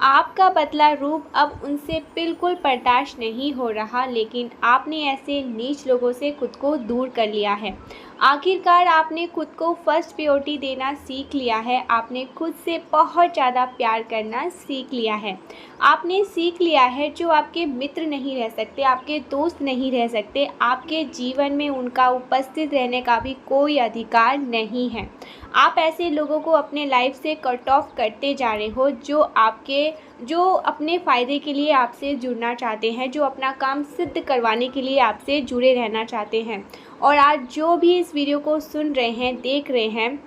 आपका बदला रूप अब उनसे बिल्कुल बर्दाश्त नहीं हो रहा, लेकिन आपने ऐसे नीच लोगों से खुद को दूर कर लिया है। आखिरकार आपने खुद को फर्स्ट प्रायोरिटी देना सीख लिया है। आपने खुद से बहुत ज़्यादा प्यार करना सीख लिया है। आपने सीख लिया है जो आपके मित्र नहीं रह सकते, आपके दोस्त नहीं रह सकते, आपके जीवन में उनका उपस्थित रहने का भी कोई अधिकार नहीं है। आप ऐसे लोगों को अपने लाइफ से कट ऑफ करते जा रहे हो जो अपने फ़ायदे के लिए आपसे जुड़ना चाहते हैं, जो अपना काम सिद्ध करवाने के लिए आपसे जुड़े रहना चाहते हैं। और आज जो भी इस वीडियो को सुन रहे हैं, देख रहे हैं,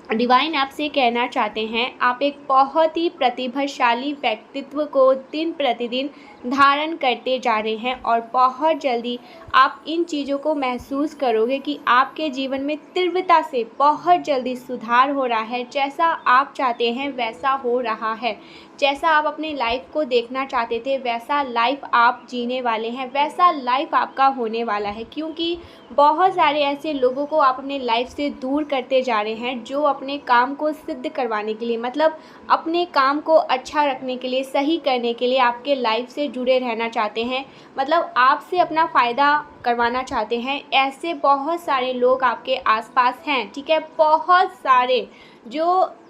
डिवाइन आपसे कहना चाहते हैं, आप एक बहुत ही प्रतिभाशाली व्यक्तित्व को दिन प्रतिदिन धारण करते जा रहे हैं और बहुत जल्दी आप इन चीज़ों को महसूस करोगे कि आपके जीवन में तीव्रता से बहुत जल्दी सुधार हो रहा है। जैसा आप चाहते हैं वैसा हो रहा है। जैसा आप अपनी लाइफ को देखना चाहते थे वैसा लाइफ आप जीने वाले हैं, वैसा लाइफ आपका होने वाला है। क्योंकि बहुत सारे ऐसे लोगों को आप अपने लाइफ से दूर करते जा रहे हैं जो अपने काम को सिद्ध करवाने के लिए, मतलब अपने काम को अच्छा रखने के लिए, सही करने के लिए आपके लाइफ से जुड़े रहना चाहते हैं, मतलब आपसे अपना फ़ायदा करवाना चाहते हैं। ऐसे बहुत सारे लोग आपके आसपास हैं, ठीक है, बहुत सारे जो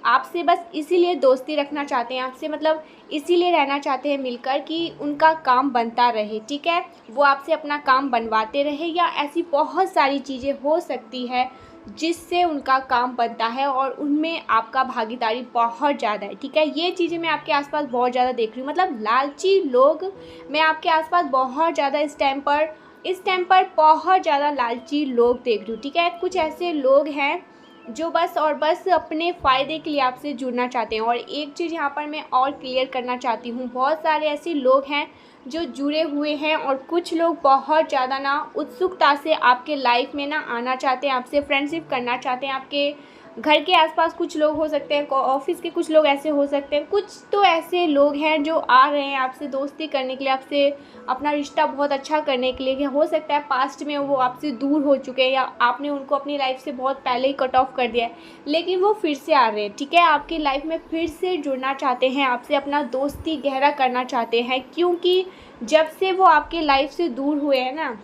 आपसे बस इसीलिए दोस्ती रखना चाहते हैं, आपसे मतलब इसीलिए रहना चाहते हैं मिलकर कि उनका काम बनता रहे, ठीक है, वो आपसे अपना काम बनवाते रहे, या ऐसी बहुत सारी चीज़ें हो सकती है जिससे उनका काम बनता है और उनमें आपका भागीदारी बहुत ज़्यादा है, ठीक है। ये चीज़ें मैं आपके आसपास बहुत ज़्यादा देख रही हूँ, मतलब लालची लोग मैं आपके आसपास बहुत ज़्यादा इस टाइम पर बहुत ज़्यादा लालची लोग देख रही हूँ, ठीक है। कुछ ऐसे लोग हैं जो बस और बस अपने फ़ायदे के लिए आपसे जुड़ना चाहते हैं। और एक चीज़ यहाँ पर मैं और क्लियर करना चाहती हूँ, बहुत सारे ऐसे लोग हैं जो जुड़े हुए हैं और कुछ लोग बहुत ज़्यादा ना उत्सुकता से आपके लाइफ में ना आना चाहते हैं, आपसे फ्रेंडशिप करना चाहते हैं। आपके घर के आसपास कुछ लोग हो सकते हैं, ऑफिस के कुछ लोग ऐसे हो सकते हैं, कुछ तो ऐसे लोग हैं जो आ रहे हैं आपसे दोस्ती करने के लिए, आपसे अपना रिश्ता बहुत अच्छा करने के लिए। हो सकता है पास्ट में वो आपसे दूर हो चुके हैं या आपने उनको अपनी लाइफ से बहुत पहले ही कट ऑफ कर दिया है, लेकिन वो फिर से आ रहे हैं, ठीक है, आपकी लाइफ में फिर से जुड़ना चाहते हैं, आपसे अपना दोस्ती गहरा करना चाहते हैं। क्योंकि जब से वो आपके लाइफ से दूर हुए हैं ना,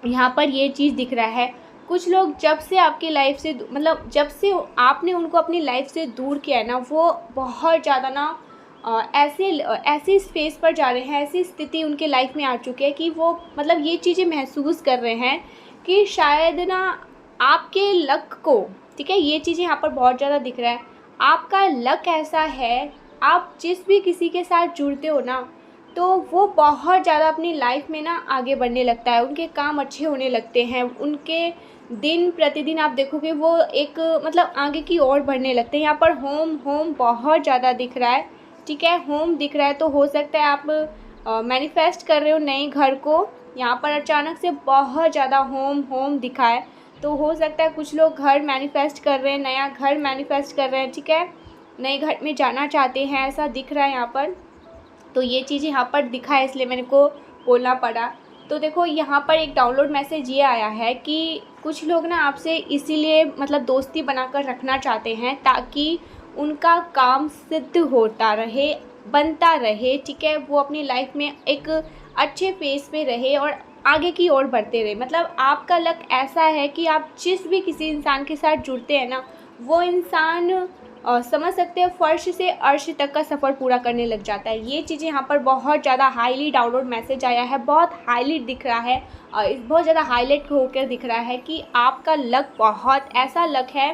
यहाँ पर ये चीज़ दिख रहा है, कुछ लोग जब से आपकी लाइफ से मतलब जब से आपने उनको अपनी लाइफ से दूर किया है ना, वो बहुत ज़्यादा ना ऐसी स्पेस पर जा रहे हैं, ऐसी स्थिति उनके लाइफ में आ चुकी है कि वो मतलब ये चीज़ें महसूस कर रहे हैं कि शायद ना आपके लक को, ठीक है, ये चीज़ें यहाँ पर बहुत ज़्यादा दिख रहा है। आपका लक ऐसा है, आप जिस भी किसी के साथ जुड़ते हो ना, तो वो बहुत ज़्यादा अपनी लाइफ में ना आगे बढ़ने लगता है, उनके काम अच्छे होने लगते हैं, उनके दिन प्रतिदिन आप देखोगे वो एक मतलब आगे की ओर बढ़ने लगते हैं। यहाँ पर होम बहुत ज़्यादा दिख रहा है, ठीक है, होम दिख रहा है, तो हो सकता है आप मैनिफेस्ट कर रहे हो नए घर को। यहाँ पर अचानक से बहुत ज़्यादा होम दिखा है, तो हो सकता है कुछ लोग घर मैनिफेस्ट कर रहे हैं, नया घर मैनिफेस्ट कर रहे हैं, ठीक है, नए घर में जाना चाहते हैं, ऐसा दिख रहा है यहाँ पर। तो ये चीज़ यहाँ पर दिखा है, इसलिए मैंने को बोलना पड़ा। तो देखो यहाँ पर एक डाउनलोड मैसेज ये आया है कि कुछ लोग ना आपसे इसीलिए मतलब दोस्ती बनाकर रखना चाहते हैं ताकि उनका काम सिद्ध होता रहे, बनता रहे, ठीक है, वो अपनी लाइफ में एक अच्छे फेस पे रहे और आगे की ओर बढ़ते रहे। मतलब आपका लक ऐसा है कि आप जिस भी किसी इंसान के साथ जुड़ते हैं ना, वो इंसान समझ सकते हैं फर्श से अर्श तक का सफ़र पूरा करने लग जाता है। ये चीज़ें यहाँ पर बहुत ज़्यादा हाईली डाउनलोड मैसेज आया है, बहुत हाईली दिख रहा है, बहुत ज़्यादा हाईलाइट होकर दिख रहा है कि आपका लक बहुत ऐसा लक है,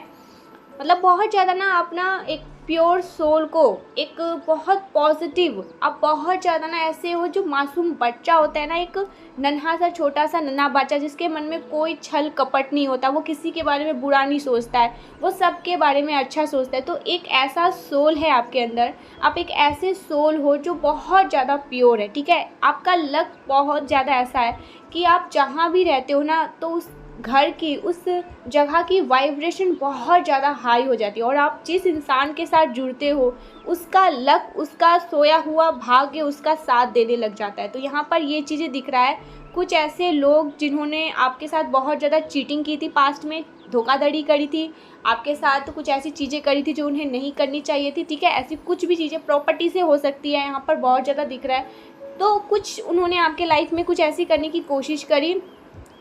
मतलब बहुत ज़्यादा ना अपना एक प्योर सोल को एक बहुत पॉजिटिव, आप बहुत ज़्यादा ना ऐसे हो जो मासूम बच्चा होता है ना, एक नन्हा सा छोटा सा नन्हा बच्चा जिसके मन में कोई छल कपट नहीं होता, वो किसी के बारे में बुरा नहीं सोचता है, वो सबके बारे में अच्छा सोचता है। तो एक ऐसा सोल है आपके अंदर, आप एक ऐसे सोल हो जो बहुत ज़्यादा प्योर है, ठीक है। आपका लक बहुत ज़्यादा ऐसा है कि आप जहाँ भी रहते हो ना, तो उस घर की उस जगह की वाइब्रेशन बहुत ज़्यादा हाई हो जाती है और आप जिस इंसान के साथ जुड़ते हो उसका लक, उसका सोया हुआ भाग्य उसका साथ देने लग जाता है। तो यहाँ पर ये चीज़ें दिख रहा है, कुछ ऐसे लोग जिन्होंने आपके साथ बहुत ज़्यादा चीटिंग की थी पास्ट में, धोखाधड़ी करी थी, आपके साथ कुछ ऐसी चीज़ें करी थी जो उन्हें नहीं करनी चाहिए थी, ठीक है। ऐसी कुछ भी चीज़ें प्रॉपर्टी से हो सकती है, यहाँ पर बहुत ज़्यादा दिख रहा है। तो कुछ उन्होंने आपके लाइफ में कुछ ऐसी करने की कोशिश करी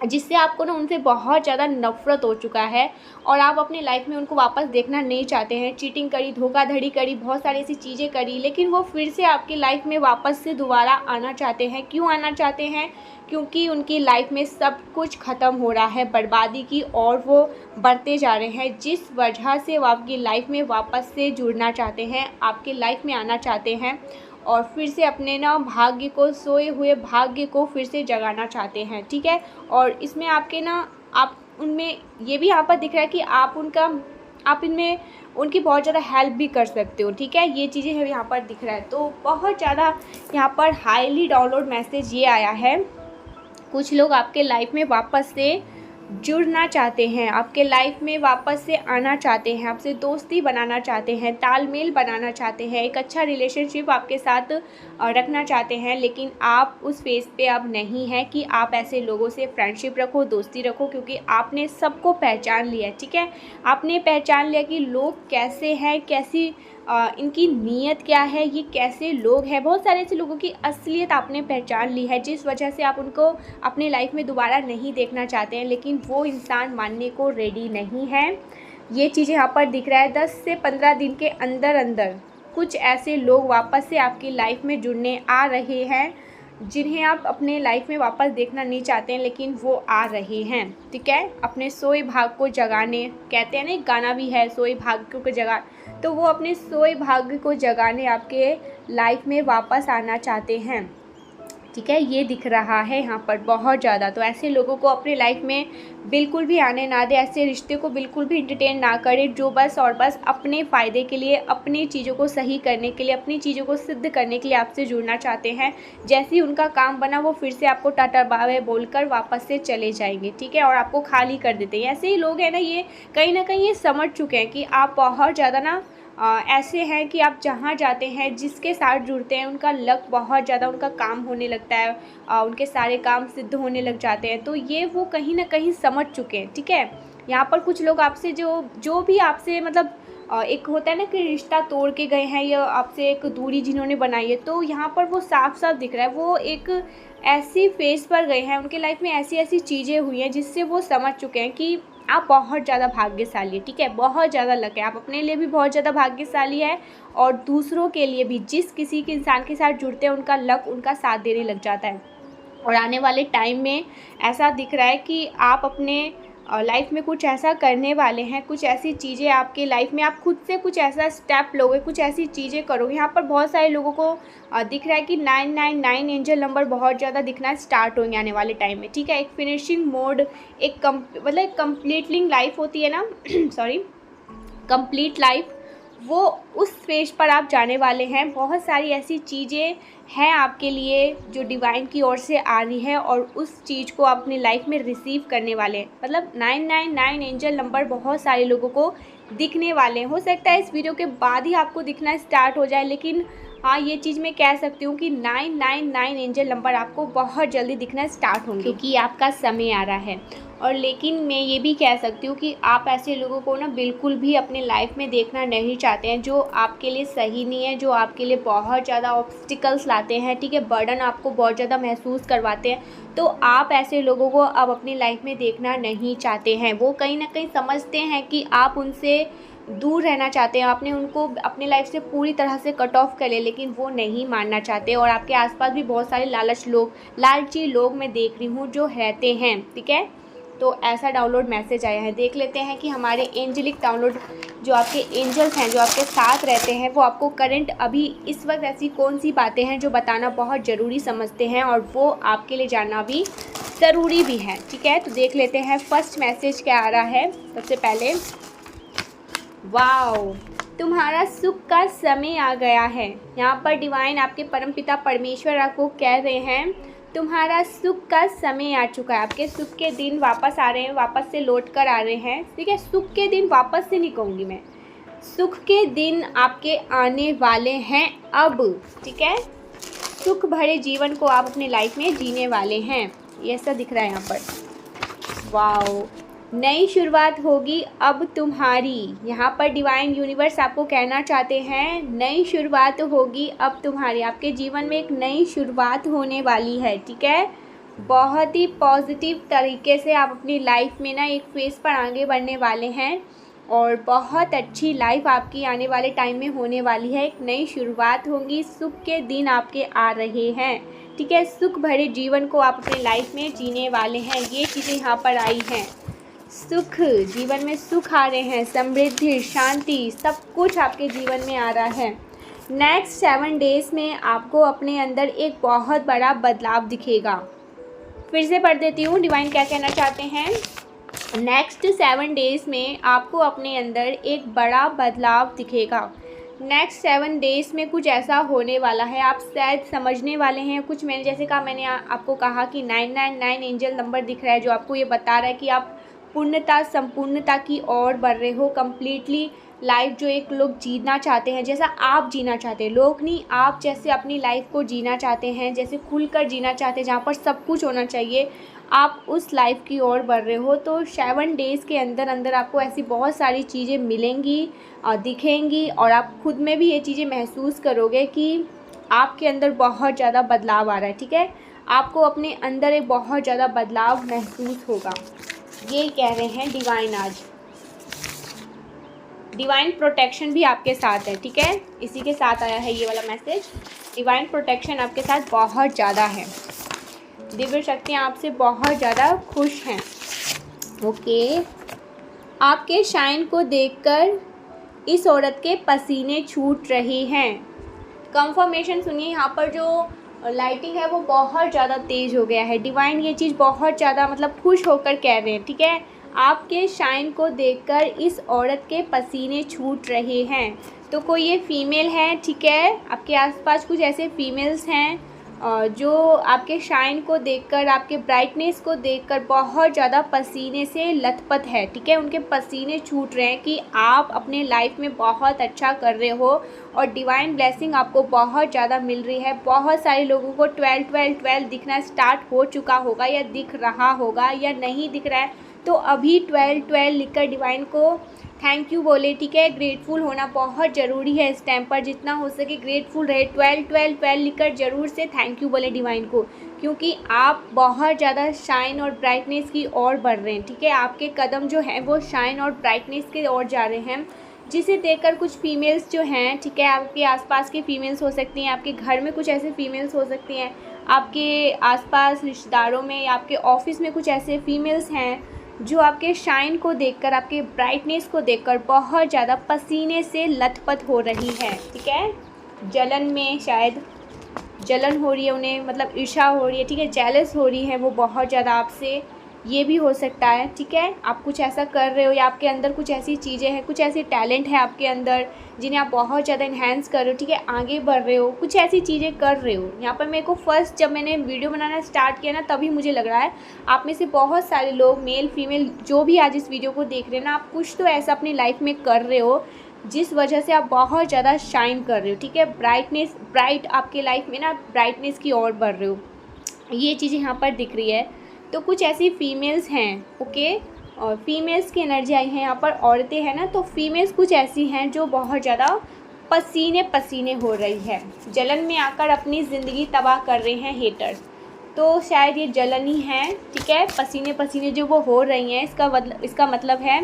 जिससे आपको ना उनसे बहुत ज़्यादा नफ़रत हो चुका है और आप अपने लाइफ में उनको वापस देखना नहीं चाहते हैं। चीटिंग करी, धोखाधड़ी करी, बहुत सारी ऐसी चीज़ें करी, लेकिन वो फिर से आपकी लाइफ में वापस से दोबारा आना चाहते हैं। क्यों आना चाहते हैं? क्योंकि उनकी लाइफ में सब कुछ ख़त्म हो रहा है बर्बादी की और वो बढ़ते जा रहे हैं, जिस वजह से वो आपकी लाइफ में वापस से जुड़ना चाहते हैं, आपकी लाइफ में आना चाहते हैं और फिर से अपने ना भाग्य को, सोए हुए भाग्य को फिर से जगाना चाहते हैं, ठीक है। और इसमें आपके ना, आप उनमें ये भी यहाँ पर दिख रहा है कि आप इनमें उनकी बहुत ज़्यादा हेल्प भी कर सकते हो, ठीक है। ये चीज़ें हैं यहाँ पर दिख रहा है। तो बहुत ज़्यादा यहाँ पर हाईली डाउनलोड मैसेज ये आया है, कुछ लोग आपके लाइफ में वापस से जुड़ना चाहते हैं, आपके लाइफ में वापस से आना चाहते हैं, आपसे दोस्ती बनाना चाहते हैं, तालमेल बनाना चाहते हैं, एक अच्छा रिलेशनशिप आपके साथ रखना चाहते हैं, लेकिन आप उस फेज़ पे अब नहीं हैं कि आप ऐसे लोगों से फ्रेंडशिप रखो, दोस्ती रखो, क्योंकि आपने सबको पहचान लिया है, ठीक है। आपने पहचान लिया कि लोग कैसे हैं, कैसी इनकी नीयत क्या है, ये कैसे लोग हैं। बहुत सारे ऐसे लोगों की असलियत आपने पहचान ली है, जिस वजह से आप उनको अपनी लाइफ में दोबारा नहीं देखना चाहते हैं, लेकिन वो इंसान मानने को रेडी नहीं है। ये चीज़ यहाँ पर दिख रहा है। 10 से 15 दिन के अंदर अंदर कुछ ऐसे लोग वापस से आपकी लाइफ में जुड़ने आ रहे हैं, जिन्हें आप अपने लाइफ में वापस देखना नहीं चाहते हैं, लेकिन वो आ रहे हैं, ठीक है। अपने सोए भाग को जगाने, कहते हैं ना, एक गाना भी है, सोए भाग्य को जगा, तो वो अपने सोए भाग्य को जगाने आपके लाइफ में वापस आना चाहते हैं, ठीक है। ये दिख रहा है यहाँ पर बहुत ज़्यादा। तो ऐसे लोगों को अपने लाइफ में बिल्कुल भी आने ना दें, ऐसे रिश्ते को बिल्कुल भी इंटरटेन ना करें जो बस और बस अपने फ़ायदे के लिए, अपनी चीज़ों को सही करने के लिए, अपनी चीज़ों को सिद्ध करने के लिए आपसे जुड़ना चाहते हैं। जैसे ही उनका काम बना वो फिर से आपको टाटा बाय बोलकर वापस से चले जाएंगे, ठीक है, और आपको खाली कर देते हैं। ऐसे ही लोग हैं ना, ये कहीं ना कहीं ये समझ चुके हैं कि आप बहुत ज़्यादा ना ऐसे हैं कि आप जहाँ जाते हैं, जिसके साथ जुड़ते हैं, उनका लक बहुत ज़्यादा, उनका काम होने लगता है, उनके सारे काम सिद्ध होने लग जाते हैं। तो ये वो कहीं ना कहीं समझ चुके हैं, ठीक है। यहाँ पर कुछ लोग आपसे जो भी आपसे मतलब एक होता है ना कि रिश्ता तोड़ के गए हैं या आपसे एक दूरी जिन्होंने बनाई है, तो यहाँ पर वो साफ साफ दिख रहा है, वो एक ऐसी फेज़ पर गए हैं, उनके लाइफ में ऐसी ऐसी चीज़ें हुई हैं जिससे वो समझ चुके हैं कि आप बहुत ज़्यादा भाग्यशाली है, ठीक है, बहुत ज़्यादा लक है, आप अपने लिए भी बहुत ज़्यादा भाग्यशाली है और दूसरों के लिए भी। जिस किसी के इंसान के साथ जुड़ते हैं, उनका लक उनका साथ देने लग जाता है। और आने वाले टाइम में ऐसा दिख रहा है कि आप अपने लाइफ में कुछ ऐसा करने वाले हैं, कुछ ऐसी चीज़ें आपके लाइफ में, आप खुद से कुछ ऐसा स्टेप लोगे, कुछ ऐसी चीज़ें करोगे। यहाँ पर बहुत सारे लोगों को दिख रहा है कि 999 एंजल नंबर बहुत ज़्यादा दिखना स्टार्ट होंगे आने वाले टाइम में, ठीक है। एक फिनिशिंग मोड, एक मतलब कंप्लीटलिंग लाइफ होती है ना सॉरी, कंप्लीट लाइफ, वो उस फेज पर आप जाने वाले हैं। बहुत सारी ऐसी चीज़ें हैं आपके लिए जो डिवाइन की ओर से आ रही है और उस चीज़ को आप अपनी लाइफ में रिसीव करने वाले हैं। मतलब 999 एंजल नंबर बहुत सारे लोगों को दिखने वाले हैं। हो सकता है इस वीडियो के बाद ही आपको दिखना स्टार्ट हो जाए, लेकिन हाँ, ये चीज़ मैं कह सकती हूँ कि 999 एंजल नंबर आपको बहुत जल्दी दिखना स्टार्ट होंगे, क्योंकि आपका समय आ रहा है। और लेकिन मैं ये भी कह सकती हूँ कि आप ऐसे लोगों को ना बिल्कुल भी अपने लाइफ में देखना नहीं चाहते हैं, जो आपके लिए सही नहीं है, जो आपके लिए बहुत ज़्यादा ऑब्स्टिकल्स लाते हैं, ठीक है, बर्डन आपको बहुत ज़्यादा महसूस करवाते हैं। तो आप ऐसे लोगों को अब अपनी लाइफ में देखना नहीं चाहते हैं। वो कहीं ना कहीं समझते हैं कि आप उनसे दूर रहना चाहते हैं, आपने उनको अपनी लाइफ से पूरी तरह से कट ऑफ कर ले, लेकिन वो नहीं मानना चाहते। और आपके आसपास भी बहुत सारे लालची लोग मैं देख रही हूँ जो रहते हैं, ठीक है। तो ऐसा डाउनलोड मैसेज आया है, देख लेते हैं कि हमारे एंजलिक डाउनलोड जो आपके एंजल्स हैं, जो आपके साथ रहते हैं, वो आपको करंट अभी इस वक्त ऐसी कौन सी बातें हैं जो बताना बहुत ज़रूरी समझते हैं और वो आपके लिए जानना भी ज़रूरी भी है, ठीक है। तो देख लेते हैं फर्स्ट मैसेज क्या आ रहा है। सबसे पहले, वाओ, तुम्हारा सुख का समय आ गया है। यहाँ पर डिवाइन आपके परमपिता परमेश्वर आपको कह रहे हैं तुम्हारा सुख का समय आ चुका है। आपके सुख के दिन वापस आ रहे हैं, वापस से लौट कर आ रहे हैं, ठीक है। सुख के दिन वापस से नहीं कहूँगी मैं, सुख के दिन आपके आने वाले हैं अब, ठीक है। सुख भरे जीवन को आप अपनी लाइफ में जीने वाले हैं, ये ऐसा दिख रहा है यहाँ पर। वाओ, नई शुरुआत होगी अब तुम्हारी। यहाँ पर डिवाइन यूनिवर्स आपको कहना चाहते हैं नई शुरुआत होगी अब तुम्हारी। आपके जीवन में एक नई शुरुआत होने वाली है, ठीक है। बहुत ही पॉजिटिव तरीके से आप अपनी लाइफ में ना एक फेज़ पर आगे बढ़ने वाले हैं और बहुत अच्छी लाइफ आपकी आने वाले टाइम में होने वाली है। एक नई शुरुआत होगी, सुख के दिन आपके आ रहे हैं, ठीक है। सुख भरे जीवन को आप अपने लाइफ में जीने वाले हैं। ये चीज़ें यहाँ पर आई हैं। सुख, जीवन में सुख आ रहे हैं, समृद्धि, शांति, सब कुछ आपके जीवन में आ रहा है। नेक्स्ट 7 डेज़ में आपको अपने अंदर एक बहुत बड़ा बदलाव दिखेगा। फिर से पढ़ देती हूँ डिवाइन क्या कहना चाहते हैं। नेक्स्ट 7 डेज़ में आपको अपने अंदर एक बड़ा बदलाव दिखेगा। नेक्स्ट 7 डेज़ में कुछ ऐसा होने वाला है, आप शायद समझने वाले हैं कुछ। मैंने जैसे कहा, मैंने आपको कहा कि 999 एंजल नंबर दिख रहा है जो आपको ये बता रहा है कि आप पूर्णता, संपूर्णता की ओर बढ़ रहे हो। कम्प्लीटली लाइफ जो एक लोग जीना चाहते हैं, जैसा आप जीना चाहते हैं, लोग नहीं, आप जैसे अपनी लाइफ को जीना चाहते हैं, जैसे खुलकर जीना चाहते हैं, जहाँ पर सब कुछ होना चाहिए, आप उस लाइफ की ओर बढ़ रहे हो। तो 7 डेज़ के अंदर अंदर आपको ऐसी बहुत सारी चीज़ें मिलेंगी और दिखेंगी और आप खुद में भी ये चीज़ें महसूस करोगे कि आपके अंदर बहुत ज़्यादा बदलाव आ रहा है, ठीक है। आपको अपने अंदर एक बहुत ज़्यादा बदलाव महसूस होगा, ये कह रहे हैं डिवाइन। आज डिवाइन प्रोटेक्शन भी आपके साथ है, ठीक है। इसी के साथ आया है ये वाला मैसेज। डिवाइन प्रोटेक्शन आपके साथ बहुत ज़्यादा है। दिव्य शक्तियाँ आपसे बहुत ज़्यादा खुश हैं। ओके, आपके शाइन को देखकर इस औरत के पसीने छूट रहे हैं। कंफर्मेशन सुनिए, यहाँ पर जो लाइटिंग है वो बहुत ज़्यादा तेज़ हो गया है। डिवाइन ये चीज़ बहुत ज़्यादा मतलब खुश होकर कह रहे हैं, ठीक है। आपके शाइन को देखकर इस औरत के पसीने छूट रहे हैं। तो कोई ये फीमेल है, ठीक है। आपके आसपास कुछ ऐसे फीमेल्स हैं जो आपके शाइन को देखकर, आपके ब्राइटनेस को देखकर बहुत ज़्यादा पसीने से लथपथ है, ठीक है। उनके पसीने छूट रहे हैं कि आप अपने लाइफ में बहुत अच्छा कर रहे हो और डिवाइन ब्लेसिंग आपको बहुत ज़्यादा मिल रही है। बहुत सारे लोगों को 12 12 12 दिखना स्टार्ट हो चुका होगा या दिख रहा होगा या नहीं दिख रहा है, तो अभी 12 12 लिखकर डिवाइन को थैंक यू बोले, ठीक है। ग्रेटफुल होना बहुत ज़रूरी है इस टाइम पर, जितना हो सके ग्रेटफुल रहे। 12 12 12 लिखकर ज़रूर से थैंक यू बोले डिवाइन को, क्योंकि आप बहुत ज़्यादा शाइन और ब्राइटनेस की ओर बढ़ रहे हैं, ठीक है। आपके कदम जो हैं वो शाइन और ब्राइटनेस की ओर जा रहे हैं, जिसे देखकर कुछ फीमेल्स जो हैं, ठीक है, आपके आसपास की फ़ीमेल्स हो सकती हैं, आपके घर में कुछ ऐसे फीमेल्स हो सकती हैं, आपके आसपास रिश्तेदारों में या आपके ऑफिस में कुछ ऐसे फीमेल्स हैं जो आपके शाइन को देखकर, आपके ब्राइटनेस को देखकर बहुत ज़्यादा पसीने से लथपथ हो रही है, ठीक है। जलन में शायद जलन हो रही है उन्हें, मतलब ईर्ष्या हो रही है, ठीक है, जेलस हो रही है वो बहुत ज़्यादा आपसे, ये भी हो सकता है, ठीक है। आप कुछ ऐसा कर रहे हो या आपके अंदर कुछ ऐसी चीज़ें हैं, कुछ ऐसे टैलेंट है आपके अंदर जिन्हें आप बहुत ज़्यादा इन्हेंस कर रहे हो, ठीक है, आगे बढ़ रहे हो, कुछ ऐसी चीज़ें कर रहे हो। यहाँ पर मेरे को फर्स्ट जब मैंने वीडियो बनाना स्टार्ट किया ना, तभी मुझे लग रहा है आप में से बहुत सारे लोग, मेल फीमेल जो भी आज इस वीडियो को देख रहे हैं ना, आप कुछ तो ऐसा अपनी लाइफ में कर रहे हो जिस वजह से आप बहुत ज़्यादा शाइन कर रहे हो, ठीक है। ब्राइट आपके लाइफ में ना ब्राइटनेस की ओर बढ़ रहे हो, ये चीज़ें यहाँ पर दिख रही है। तो कुछ ऐसी फीमेल्स हैं, ओके, और फीमेल्स की एनर्जी आई है यहाँ पर, औरतें हैं ना, तो फीमेल्स कुछ ऐसी हैं जो बहुत ज़्यादा पसीने पसीने हो रही है, जलन में आकर अपनी ज़िंदगी तबाह कर रहे हैं हेटर्स। तो शायद ये जलन ही है, ठीक है। पसीने पसीने जो वो हो रही हैं, इसका मतलब है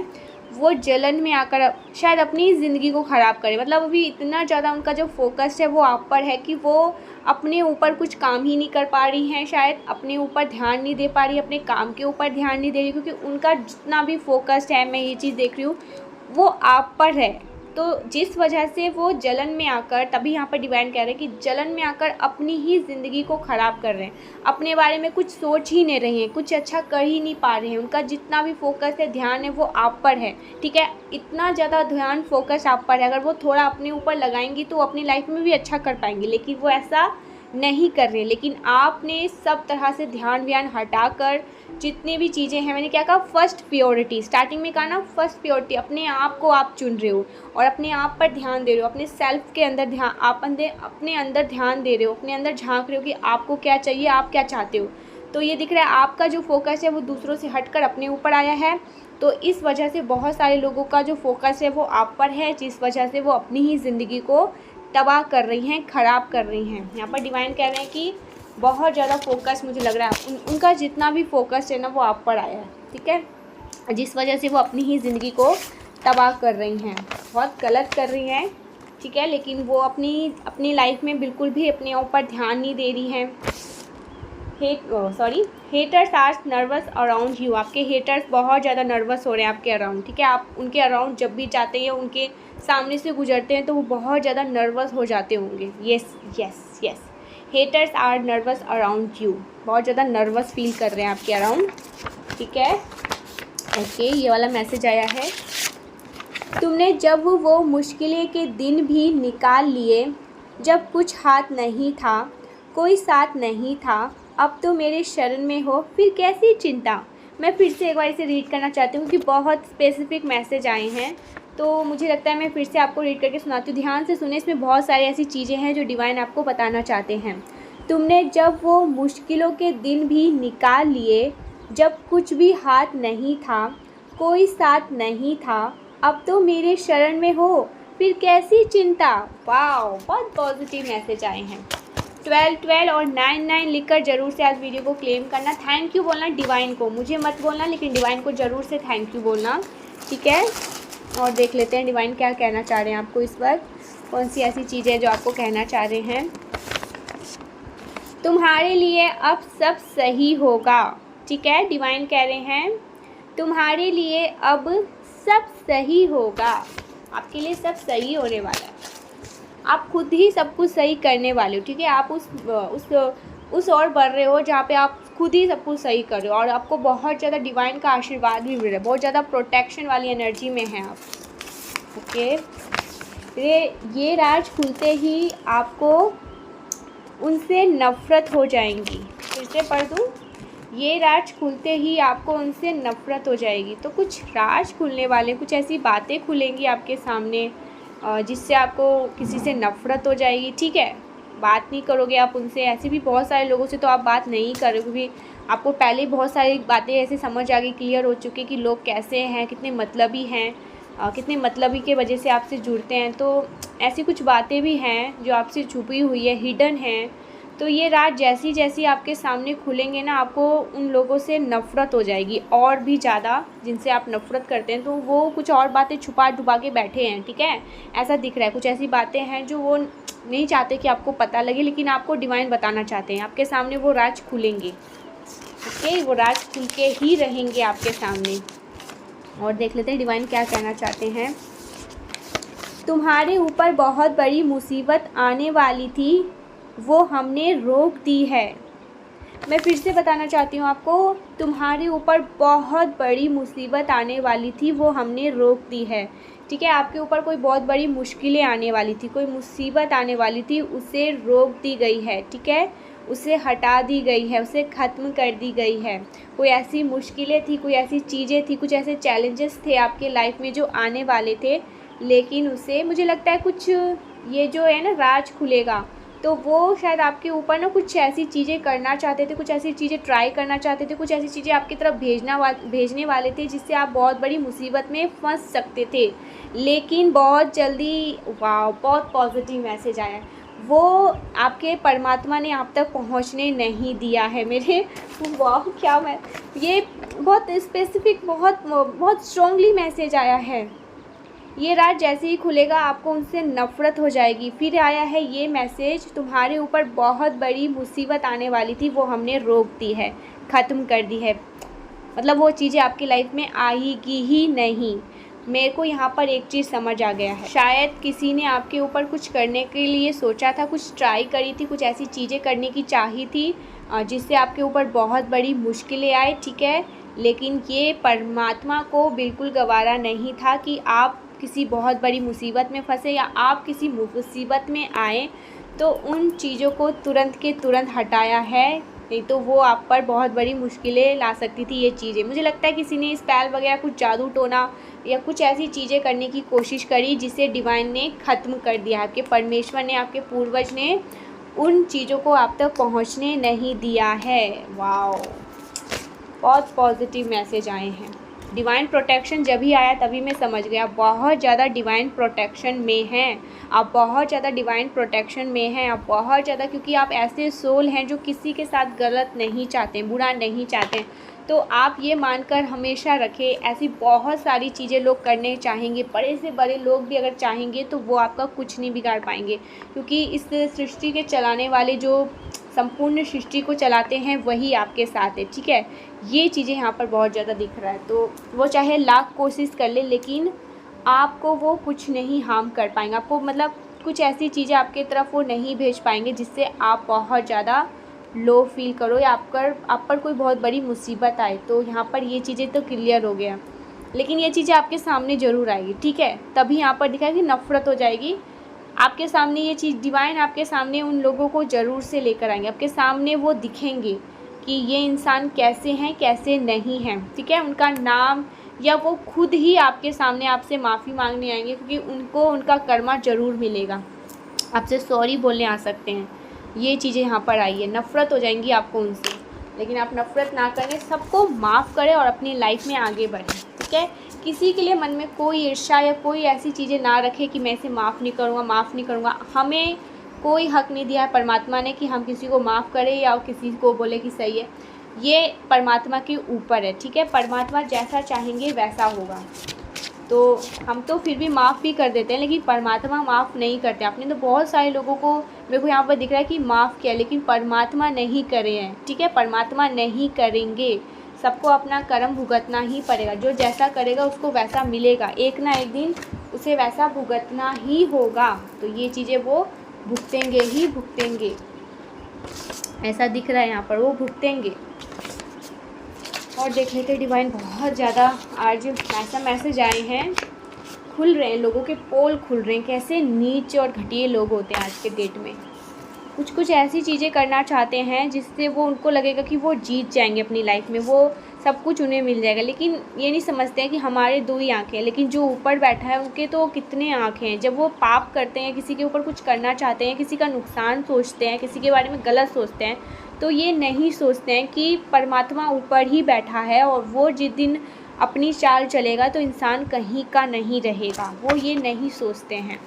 वो जलन में आकर शायद अपनी ज़िंदगी को ख़राब करे। मतलब अभी इतना ज़्यादा उनका जो फोकस है वो आप पर है कि वो अपने ऊपर कुछ काम ही नहीं कर पा रही हैं, शायद अपने ऊपर ध्यान नहीं दे पा रही, अपने काम के ऊपर ध्यान नहीं दे रही, क्योंकि उनका जितना भी फोकस है, मैं ये चीज़ देख रही हूँ, वो आप पर है। तो जिस वजह से वो जलन में आकर, तभी यहाँ पर डिवाइन कह रहे हैं कि जलन में आकर अपनी ही ज़िंदगी को ख़राब कर रहे हैं, अपने बारे में कुछ सोच ही नहीं रही हैं, कुछ अच्छा कर ही नहीं पा रहे हैं। उनका जितना भी फोकस है, ध्यान है, वो आप पर है, ठीक है। इतना ज़्यादा ध्यान फोकस आप पर है, अगर वो थोड़ा अपने ऊपर लगाएंगी तो अपनी लाइफ में भी अच्छा कर पाएंगी, लेकिन वो ऐसा नहीं कर रहे। लेकिन आपने सब तरह से ध्यान हटाकर जितनी भी चीज़ें हैं, मैंने क्या कहा, फर्स्ट प्योरिटी, स्टार्टिंग में कहा ना, फर्स्ट प्योरिटी, अपने आप को आप चुन रहे हो और अपने आप पर ध्यान दे रहे हो, अपने सेल्फ के अंदर ध्यान, अपने अंदर ध्यान दे रहे हो, अपने अंदर झांक रहे हो कि आपको क्या चाहिए, आप क्या चाहते हो। तो ये दिख रहा है आपका जो फोकस है वो दूसरों से हटकर अपने ऊपर आया है। तो इस वजह से बहुत सारे लोगों का जो फोकस है वो आप पर है, जिस वजह से वो अपनी ही ज़िंदगी को तबाह कर रही हैं, ख़राब कर रही हैं। यहाँ पर डिवाइन कह रहे हैं कि बहुत ज़्यादा फोकस मुझे लग रहा है उनका जितना भी फोकस है ना वो आप पर आया है, ठीक है, जिस वजह से वो अपनी ही ज़िंदगी को तबाह कर रही हैं, बहुत गलत कर रही हैं, ठीक है। लेकिन वो अपनी लाइफ में बिल्कुल भी अपने ऊपर ध्यान नहीं दे रही हैं। Haters are nervous around you. आपके हेटर्स बहुत ज़्यादा नर्वस हो रहे हैं आपके अराउंड, ठीक है। आप उनके अराउंड जब भी जाते हैं, उनके सामने से गुजरते हैं तो वो बहुत ज़्यादा नर्वस हो जाते होंगे। Yes yes yes, haters are nervous around you, बहुत ज़्यादा नर्वस फील कर रहे हैं आपके अराउंड, ठीक है। ओके, ये वाला मैसेज आया है। तुमने जब वो मुश्किलें के दिन भी निकाल लिए, जब कुछ हाथ नहीं था, कोई साथ नहीं था, अब तो मेरे शरण में हो, फिर कैसी चिंता। मैं फिर से एक बार इसे रीड करना चाहती हूँ कि बहुत स्पेसिफिक मैसेज आए हैं, तो मुझे लगता है मैं फिर से आपको रीड करके सुनाती हूँ। ध्यान से सुने, इसमें बहुत सारी ऐसी चीज़ें हैं जो डिवाइन आपको बताना चाहते हैं। तुमने जब वो मुश्किलों के दिन भी निकाल लिए, जब कुछ भी हाथ नहीं था, कोई साथ नहीं था, अब तो मेरे शरण में हो, फिर कैसी चिंता। वाओ, बहुत पॉजिटिव मैसेज आए हैं। 12 और 9 लिखकर ज़रूर से आज वीडियो को क्लेम करना। थैंक यू बोलना डिवाइन को, मुझे मत बोलना, लेकिन डिवाइन को ज़रूर से थैंक यू बोलना, ठीक है। और देख लेते हैं डिवाइन क्या कहना चाह रहे हैं आपको इस वक्त, कौन सी ऐसी चीज़ें जो आपको कहना चाह रहे हैं। तुम्हारे लिए अब सब सही होगा, ठीक है। डिवाइन कह रहे हैं तुम्हारे लिए अब सब सही होगा, आपके लिए सब सही होने वाला है। आप खुद ही सब कुछ सही करने वाले हो, ठीक है। आप उस ओर बढ़ रहे हो जहाँ पे आप खुद ही सब कुछ सही कर रहे हो, और आपको बहुत ज़्यादा डिवाइन का आशीर्वाद भी मिल रहा है, बहुत ज़्यादा प्रोटेक्शन वाली एनर्जी में हैं आप, ओके। ये राज खुलते ही आपको उनसे नफ़रत हो जाएंगी। फिर से पढ़ दूँ, ये राज खुलते ही आपको उनसे नफ़रत हो जाएगी। तो कुछ राज खुलने वाले, कुछ ऐसी बातें खुलेंगी आपके सामने जिससे आपको किसी से नफ़रत हो जाएगी, ठीक है। बात नहीं करोगे आप उनसे, ऐसे भी बहुत सारे लोगों से तो आप बात नहीं करोगे, क्योंकि आपको पहले ही बहुत सारी बातें ऐसे समझ आ गई, क्लियर हो चुकी कि लोग कैसे हैं, कितने मतलबी हैं, कितने मतलबी के वजह से आपसे जुड़ते हैं। तो ऐसी कुछ बातें भी हैं जो आपसे छुपी हुई है, हिडन हैं। तो ये रात जैसी जैसी आपके सामने खुलेंगे ना, आपको उन लोगों से नफ़रत हो जाएगी और भी ज़्यादा, जिनसे आप नफ़रत करते हैं। तो वो कुछ और बातें छुपा छुपा के बैठे हैं, ठीक है, ऐसा दिख रहा है। कुछ ऐसी बातें हैं जो वो नहीं चाहते कि आपको पता लगे, लेकिन आपको डिवाइन बताना चाहते हैं। आपके सामने वो राज खुलेंगे, ओके, वो राज खुल के ही रहेंगे आपके सामने। और देख लेते हैं डिवाइन क्या कहना चाहते हैं। तुम्हारे ऊपर बहुत बड़ी मुसीबत आने वाली थी, वो हमने रोक दी है। मैं फिर से बताना चाहती हूँ आपको, तुम्हारे ऊपर बहुत बड़ी मुसीबत आने वाली थी, वो हमने रोक दी है, ठीक है। आपके ऊपर कोई बहुत बड़ी मुश्किलें आने वाली थी, कोई मुसीबत आने वाली थी, उसे रोक दी गई है, ठीक है, उसे हटा दी गई है, उसे ख़त्म कर दी गई है। कोई ऐसी मुश्किलें थी, कोई ऐसी चीज़ें थी, कुछ ऐसे चैलेंजेस थे आपके लाइफ में जो आने वाले थे, लेकिन उसे मुझे लगता है कुछ ये जो है ना राज खुलेगा, तो वो शायद आपके ऊपर ना कुछ ऐसी चीज़ें करना चाहते थे, कुछ ऐसी चीज़ें ट्राई करना चाहते थे, कुछ ऐसी चीज़ें आपकी तरफ भेजने वाले थे जिससे आप बहुत बड़ी मुसीबत में फंस सकते थे। लेकिन बहुत जल्दी, वाह, बहुत पॉजिटिव मैसेज आया है, वो आपके परमात्मा ने आप तक पहुंचने नहीं दिया है मेरे। वाह, क्या मैं, ये बहुत स्पेसिफिक, बहुत स्ट्रॉन्गली मैसेज आया है। ये रात जैसे ही खुलेगा आपको उनसे नफ़रत हो जाएगी। फिर आया है ये मैसेज, तुम्हारे ऊपर बहुत बड़ी मुसीबत आने वाली थी, वो हमने रोक दी है, ख़त्म कर दी है। मतलब वो चीज़ें आपकी लाइफ में आएगी ही नहीं। मेरे को यहाँ पर एक चीज़ समझ आ गया है, शायद किसी ने आपके ऊपर कुछ करने के लिए सोचा था, कुछ ट्राई करी थी, कुछ ऐसी चीज़ें करने की चाही थी जिससे आपके ऊपर बहुत बड़ी मुश्किलें आए, ठीक है। लेकिन ये परमात्मा को बिल्कुल गवारा नहीं था कि आप किसी बहुत बड़ी मुसीबत में फंसे या आप किसी मुसीबत में आए, तो उन चीज़ों को तुरंत के तुरंत हटाया है, नहीं तो वो आप पर बहुत बड़ी मुश्किलें ला सकती थी ये चीज़ें। मुझे लगता है किसी ने स्पेल वगैरह, कुछ जादू टोना या कुछ ऐसी चीज़ें करने की कोशिश करी जिसे डिवाइन ने ख़त्म कर दिया। आपके परमेश्वर ने, आपके पूर्वज ने उन चीज़ों को आप तक पहुँचने नहीं दिया है। वाओ, बहुत पॉजिटिव मैसेज आए हैं। डिवाइन प्रोटेक्शन जब ही आया तभी मैं समझ गया, बहुत ज़्यादा डिवाइन प्रोटेक्शन में हैं आप, बहुत ज़्यादा डिवाइन प्रोटेक्शन में हैं आप, बहुत ज़्यादा, क्योंकि आप ऐसे सोल हैं जो किसी के साथ गलत नहीं चाहते, बुरा नहीं चाहते। तो आप ये मानकर हमेशा रखें, ऐसी बहुत सारी चीज़ें लोग करने चाहेंगे, बड़े से बड़े लोग भी अगर चाहेंगे तो वो आपका कुछ नहीं बिगाड़ पाएंगे, क्योंकि इस सृष्टि के चलाने वाले, जो संपूर्ण सृष्टि को चलाते हैं, वही आपके साथ है, ठीक है। ये चीज़ें यहाँ पर बहुत ज़्यादा दिख रहा है। तो वो चाहे लाख कोशिश कर ले, लेकिन आपको वो कुछ नहीं हार्म कर पाएंगे, आपको मतलब कुछ ऐसी चीज़ें आपके तरफ वो नहीं भेज पाएंगे जिससे आप बहुत ज़्यादा लो फील करो या आप पर कोई बहुत बड़ी मुसीबत आए। तो यहाँ पर ये चीज़ें तो क्लियर हो गया, लेकिन ये चीज़ें आपके सामने ज़रूर आएगी, ठीक है। तभी यहाँ पर दिखा कि नफ़रत हो जाएगी आपके सामने, ये चीज़ डिवाइन आपके सामने उन लोगों को ज़रूर से लेकर आएंगे, आपके सामने वो दिखेंगे कि ये इंसान कैसे हैं कैसे नहीं हैं, ठीक है। उनका नाम या वो खुद ही आपके सामने आपसे माफ़ी मांगने आएंगे, क्योंकि उनको उनका कर्मा ज़रूर मिलेगा, आपसे सॉरी बोलने आ सकते हैं। ये चीज़ें यहाँ पर आई है, नफ़रत हो जाएंगी आपको उनसे, लेकिन आप नफ़रत ना करें, सबको माफ़ करें और अपनी लाइफ में आगे बढ़ें, ठीक है। किसी के लिए मन में कोई ईर्ष्या या कोई ऐसी चीज़ें ना रखें कि मैं इसे माफ़ नहीं करूँगा, माफ़ नहीं करूँगा। हमें कोई हक़ नहीं दिया है परमात्मा ने कि हम किसी को माफ़ करें या किसी को बोले कि सही है, ये परमात्मा के ऊपर है, ठीक है। परमात्मा जैसा चाहेंगे वैसा होगा। तो हम तो फिर भी माफ़ भी कर देते हैं, लेकिन परमात्मा माफ़ नहीं करते। आपने तो बहुत सारे लोगों को, मेरे को यहाँ पर दिख रहा है कि माफ़ किया, लेकिन परमात्मा नहीं करे हैं, ठीक है। परमात्मा नहीं करेंगे, सबको अपना कर्म भुगतना ही पड़ेगा, जो जैसा करेगा उसको वैसा मिलेगा, एक ना एक दिन उसे वैसा भुगतना ही होगा। तो ये चीज़ें वो भुगतेंगे ही भुगतेंगे, ऐसा दिख रहा है यहाँ पर, वो भुगतेंगे। और देख लेते डिवाइन, बहुत ज़्यादा आज ऐसा मैसेज आए हैं, खुल रहे हैं, लोगों के पोल खुल रहे हैं, कैसे नीच और घटिया लोग होते हैं आज के डेट में। कुछ ऐसी चीज़ें करना चाहते हैं जिससे वो उनको लगेगा कि वो जीत जाएंगे अपनी लाइफ में, वो सब कुछ उन्हें मिल जाएगा, लेकिन ये नहीं समझते हैं कि हमारे 2 ही आँखें हैं, लेकिन जो ऊपर बैठा है उनके तो कितने आँखें हैं। जब वो पाप करते हैं, किसी के ऊपर कुछ करना चाहते हैं, किसी का नुकसान सोचते हैं, किसी के बारे में गलत सोचते हैं, तो ये नहीं सोचते हैं कि परमात्मा ऊपर ही बैठा है और वो जिस दिन अपनी चाल चलेगा तो इंसान कहीं का नहीं रहेगा, वो ये नहीं सोचते हैं।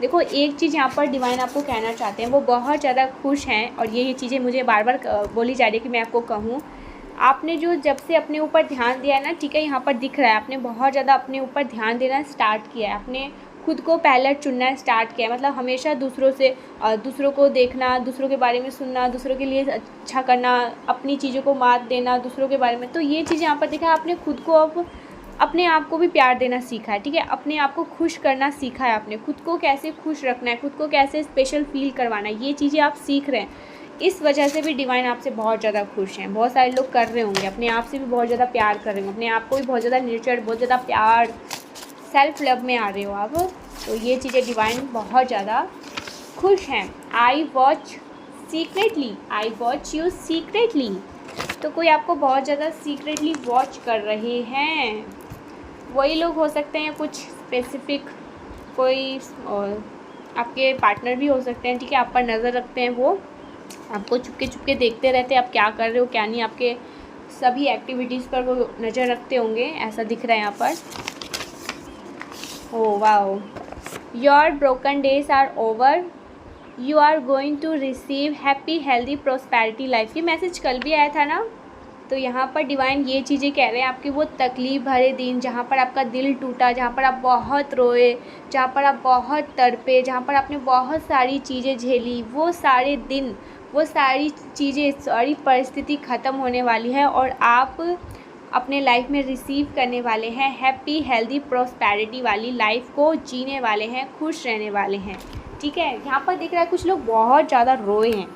देखो एक चीज़ यहाँ पर डिवाइन आपको कहना चाहते हैं, वो बहुत ज़्यादा खुश हैं, और ये चीज़ें मुझे बार बार बोली जा रही है कि मैं आपको कहूँ, आपने जो जब से अपने ऊपर ध्यान दिया है ना, ठीक है, यहाँ पर दिख रहा है आपने बहुत ज़्यादा अपने ऊपर ध्यान देना स्टार्ट किया है, आपने खुद को पहले चुनना स्टार्ट किया है, मतलब हमेशा दूसरों को देखना, दूसरों के बारे में सुनना, दूसरों के लिए अच्छा करना, अपनी चीज़ों को मात देना दूसरों के बारे में। तो ये चीज़ें यहाँ पर देखा है, आपने खुद को अब अपने आप को भी प्यार देना सीखा है, ठीक है, अपने आप को खुश करना सीखा है, आपने खुद को कैसे खुश रखना है, खुद को कैसे स्पेशल फील करवाना है, ये चीज़ें आप सीख रहे हैं। इस वजह से भी डिवाइन आपसे बहुत ज़्यादा खुश हैं। बहुत सारे लोग कर रहे होंगे, अपने आप से भी बहुत ज़्यादा प्यार कर रहे होंगे, अपने आप को भी बहुत ज़्यादा नर्चर, बहुत ज़्यादा प्यार, सेल्फ लव में आ रहे हो आप। तो ये चीज़ें डिवाइन बहुत ज़्यादा खुश हैं। I watch secretly, I watch you secretly, तो कोई आपको बहुत ज़्यादा सीक्रेटली वॉच कर रहे हैं, वही लोग हो सकते हैं, कुछ स्पेसिफिक कोई और आपके पार्टनर भी हो सकते हैं, ठीक है, आप पर नज़र रखते हैं, वो आपको चुपके चुपके देखते रहते हैं आप क्या कर रहे हो क्या नहीं, आपके सभी एक्टिविटीज़ पर वो नज़र रखते होंगे, ऐसा दिख रहा है यहाँ पर। Oh wow, your broken days are over, you are going to receive happy healthy prosperity life. ये मैसेज कल भी आया था ना, तो यहाँ पर डिवाइन ये चीज़ें कह रहे हैं, आपके वो तकलीफ़ भरे दिन जहाँ पर आपका दिल टूटा, जहाँ पर आप बहुत रोए, जहाँ पर आप बहुत तड़पे, जहाँ पर आपने बहुत सारी चीज़ें झेली, वो सारे दिन, वो सारी चीज़ें, सारी परिस्थिति ख़त्म होने वाली है और आप अपने लाइफ में रिसीव करने वाले हैं हैप्पी हेल्दी प्रोस्पैरिटी वाली लाइफ को जीने वाले हैं, खुश रहने वाले हैं, ठीक है। यहाँ पर दिख रहा है कुछ लोग बहुत ज़्यादा रोए हैं,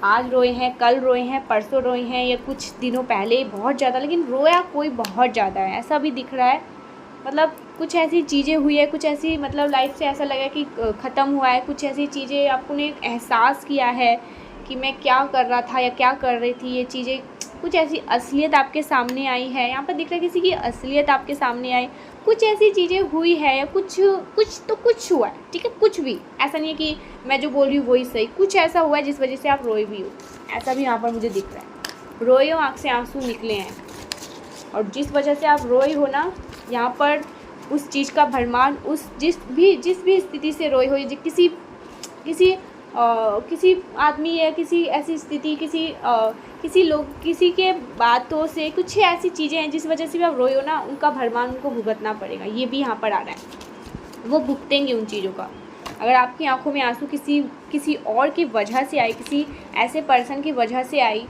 आज रोए हैं, कल रोए हैं, परसों रोए हैं, या कुछ दिनों पहले बहुत ज़्यादा, लेकिन रोया कोई बहुत ज़्यादा है, ऐसा भी दिख रहा है। मतलब कुछ ऐसी चीज़ें हुई है, कुछ ऐसी मतलब लाइफ से ऐसा लगा कि ख़त्म हुआ है, कुछ ऐसी चीज़ें आपने एहसास किया है कि मैं क्या कर रहा था या क्या कर रही थी, ये चीज़ें, कुछ ऐसी असलियत आपके सामने आई है। यहाँ पर दिख रहा है किसी की असलियत आपके सामने आई, कुछ ऐसी चीज़ें हुई है, या कुछ हुआ है, ठीक है, कुछ भी ऐसा नहीं है कि मैं जो बोल रही हूँ वही सही, कुछ ऐसा हुआ है जिस वजह से आप रोए भी हो, ऐसा भी यहाँ पर मुझे दिख रहा है, रोए हो, आँख से आंसू निकले हैं। और जिस वजह से आप रोए हो ना, यहाँ पर उस चीज़ का भरमार, उस जिस भी स्थिति से रोए हो, किसी किसी किसी आदमी या किसी ऐसी स्थिति, किसी लोग, किसी के बातों से, कुछ ऐसी चीज़ें हैं जिस वजह से भी आप रोए हो ना, उनका भरमार उनको भुगतना पड़ेगा। ये भी यहाँ पर आ रहा है, वो भुगतेंगे उन चीज़ों का। अगर आपकी आंखों में आंसू किसी और की वजह से आई, किसी ऐसे पर्सन की वजह से आई,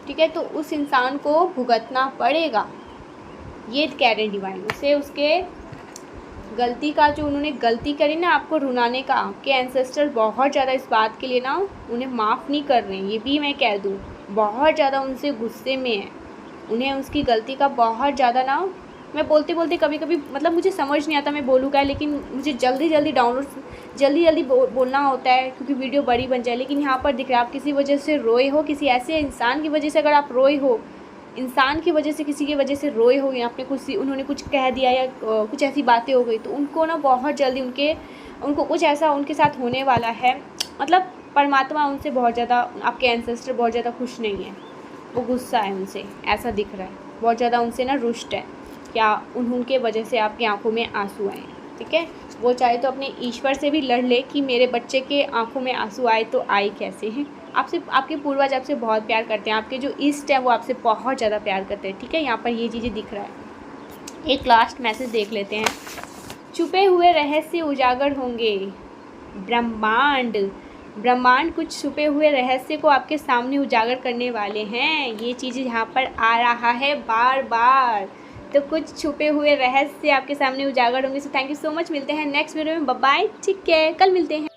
ठीक है, तो उस इंसान को भुगतना पड़ेगा। ये कह रहे हैं डिवाइन, उसे उसके गलती का, जो उन्होंने गलती करी ना आपको रुलाने का, आपके एंसेस्टर बहुत ज़्यादा इस बात के लिए ना उन्हें माफ़ नहीं कर रहे हैं। ये भी मैं कह दूँ, बहुत ज़्यादा उनसे गुस्से में है, उन्हें उसकी गलती का बहुत ज़्यादा ना, मैं बोलते बोलते कभी कभी मतलब मुझे समझ नहीं आता मैं बोलूँ क्या, लेकिन मुझे जल्दी जल्दी बोलना होता है क्योंकि वीडियो बड़ी बन जाए। लेकिन यहाँ पर दिख रहा है आप किसी वजह से रोए हो, किसी ऐसे इंसान की वजह से अगर आप रोए हो, इंसान की वजह से, किसी की वजह से रोए हो, या आपने उन्होंने कुछ कह दिया या कुछ ऐसी बातें हो गई, तो उनको ना बहुत जल्दी उनको कुछ ऐसा उनके साथ होने वाला है। मतलब परमात्मा उनसे बहुत ज़्यादा, आपके एंसेस्टर बहुत ज़्यादा खुश नहीं है, वो गुस्सा है उनसे, ऐसा दिख रहा है, बहुत ज़्यादा उनसे ना रुष्ट है, क्या उनके वजह से आपकी आंखों में आंसू आए। ठीक है, वो चाहे तो अपने ईश्वर से भी लड़ ले कि मेरे बच्चे के आंखों में आंसू आए तो आए कैसे हैं। आपसे, आपके पूर्वज आपसे बहुत प्यार करते हैं, आपके जो ईस्ट हैं वो आपसे बहुत ज़्यादा प्यार करते हैं। ठीक है, यहाँ पर ये चीज़ें दिख रहा है। एक लास्ट मैसेज देख लेते हैं। छुपे हुए रहस्य उजागर होंगे। ब्रह्मांड कुछ छुपे हुए रहस्य को आपके सामने उजागर करने वाले हैं। ये चीज़ यहाँ पर आ रहा है बार बार, तो कुछ छुपे हुए रहस्य आपके सामने उजागर होंगे। So thank you so much, मिलते हैं नेक्स्ट वीडियो में, बाय बाय, ठीक है, कल मिलते हैं।